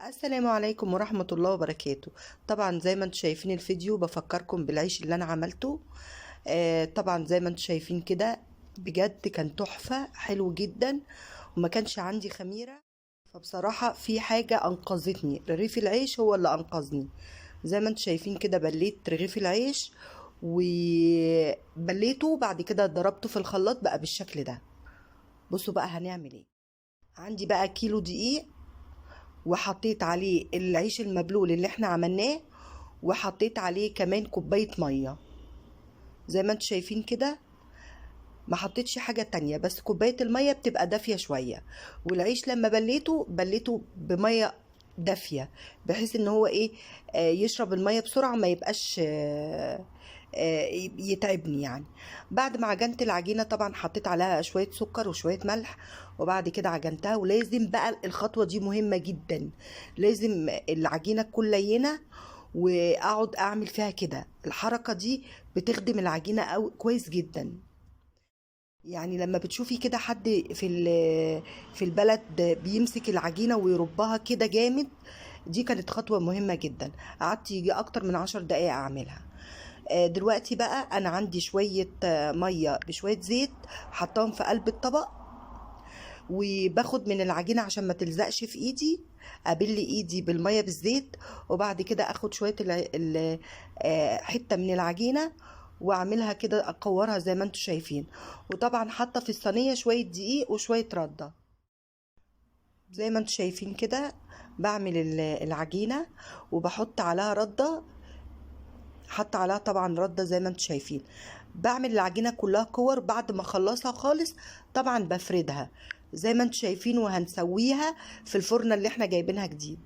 السلام عليكم ورحمة الله وبركاته. طبعا زي ما انتم شايفين الفيديو بفكركم بالعيش اللي انا عملته. طبعا زي ما انتم شايفين كده بجد كان تحفة حلو جدا، وما كانش عندي خميرة. فبصراحة في حاجة انقذتني، رغيف العيش هو اللي انقذني. زي ما انتم شايفين كده بليت رغيف العيش وبليته، بعد كده ضربته في الخلاط بقى بالشكل ده. بصوا بقى هنعمل ايه. عندي بقى كيلو دقيق، وحطيت عليه العيش المبلول اللي احنا عملناه، وحطيت عليه كمان كوباية مية زي ما انتوا شايفين كده. ما حطيتش حاجة تانية، بس كوباية المية بتبقى دافية شوية. والعيش لما بليته بمية دافية، بحيث ان هو ايه، يشرب المية بسرعة، ما يبقاش يتعبني يعني. بعد ما عجنت العجينة طبعا حطيت عليها شوية سكر وشوية ملح، وبعد كده عجنتها. ولازم بقى الخطوة دي مهمة جدا، لازم العجينة تكون لينة، واقعد اعمل فيها كده. الحركة دي بتخدم العجينة كويس جدا. يعني لما بتشوفي كده حد في البلد بيمسك العجينة ويربها كده جامد، دي كانت خطوة مهمة جدا. قعدت يجي اكتر من 10 دقايق اعملها. دلوقتي بقى انا عندي شوية مية بشوية زيت، حطاهم في قلب الطبق، وباخد من العجينة عشان ما تلزقش في ايدي، ابل ايدي بالمية بالزيت. وبعد كده اخد شوية حتة من العجينة واعملها كده، اكورها زي ما انتم شايفين. وطبعا حاطة في الصينية شوية دقيق وشوية ردة زي ما انتم شايفين كده. بعمل العجينة وبحط عليها ردة، حط عليها طبعا ردة زي ما انتم شايفين. بعمل العجينة كلها كور، بعد ما اخلصها خالص طبعا بفردها زي ما انتم شايفين، وهنسويها في الفرن اللي احنا جايبينها جديد.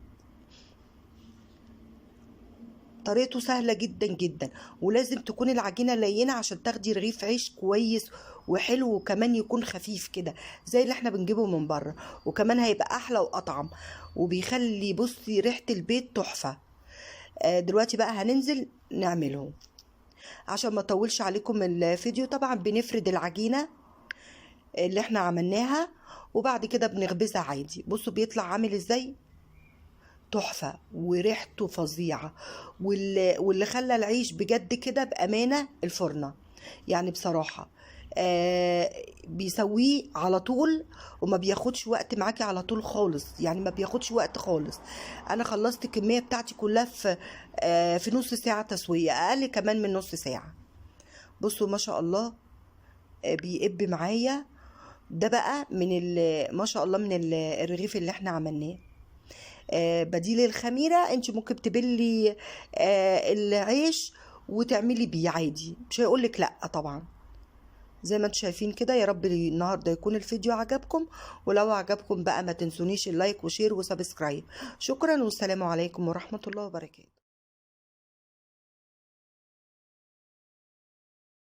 طريقته سهلة جدا جدا، ولازم تكون العجينة لينة عشان تاخدي رغيف عيش كويس وحلو، وكمان يكون خفيف كده زي اللي احنا بنجيبه من بره، وكمان هيبقى احلى واطعم، وبيخلي بصي ريحة البيت تحفة. دلوقتي بقى هننزل نعمله. عشان ما اطولش عليكم الفيديو، طبعا بنفرد العجينة اللي احنا عملناها، وبعد كده بنخبزها عادي. بصوا بيطلع عامل ازاي، تحفة وريحته فظيعة. واللي خلى العيش بجد كده بأمانة الفرنة، يعني بصراحة بيسويه على طول، وما بياخدش وقت معاكي على طول خالص، يعني ما بياخدش وقت خالص. انا خلصت الكمية بتاعتي كلها في نص ساعة تسوية، اقل كمان من نص ساعة. بصوا ما شاء الله، بيقب معايا. ده بقى ما شاء الله من الرغيف اللي احنا عملناه. بديل الخميرة انت ممكن تبلي العيش وتعملي بيه عادي، مش هيقولك لا طبعا. زي ما انتم شايفين كده. يا رب النهارده يكون الفيديو عجبكم، ولو عجبكم بقى ما تنسونيش اللايك وشير وسبسكرايب. شكرا والسلام عليكم ورحمة الله وبركاته.